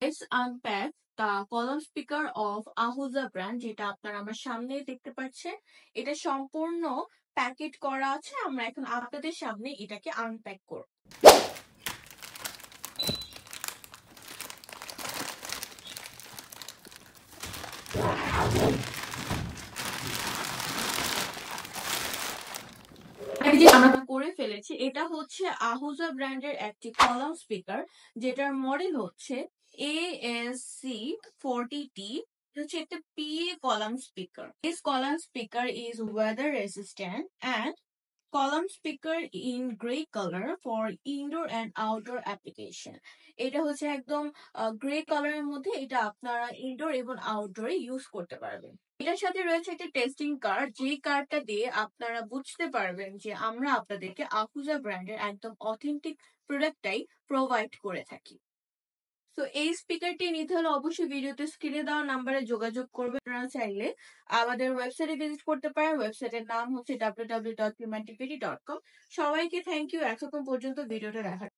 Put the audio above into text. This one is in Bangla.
Let's unpack the column speaker of Ahuza brand, যেটা আপনারা আমার সামনে দেখতে পাচ্ছেন। এটা সম্পূর্ণ প্যাকেট করা আছে। আমরা এখন আপনাদের সামনে এটাকে আনপ্যাক করব। আমরা করে ফেলেছি। এটা হচ্ছে আহুজা ব্র্যান্ডের একটি কলাম স্পিকার, যেটার মডেল হচ্ছে ASC40T. হচ্ছে একটা PA column speaker. This column speaker is weather resistant and column speaker in gray color for indoor and outdoor application. এটা হচ্ছে একদম গ্রে কালারের মধ্যে। এটা আপনারা ইনডোর এবং আউটডোরে ইউজ করতে পারবেন। এটার সাথে রয়েছে একটা টেস্টিং কার্ড, যেই কার্ডটা দিয়ে আপনারা বুঝতে পারবেন যে আমরা আপনাদেরকে আহুজা ব্র্যান্ডের একদম অথেন্টিক প্রোডাক্টটাই প্রোভাইড করে থাকি। তো এই স্পিকারটি নিতে হলে অবশ্যই ভিডিওতে স্ক্রিনে দেওয়া নাম্বারে যোগাযোগ করবেন। আপনারা চাইলে আমাদের ওয়েবসাইটে ভিজিট করতে পারেন। ওয়েবসাইটের নাম হচ্ছে www.humantivity.com. সবাইকে থ্যাংক ইউ এতক্ষণ পর্যন্ত ভিডিওটা দেখার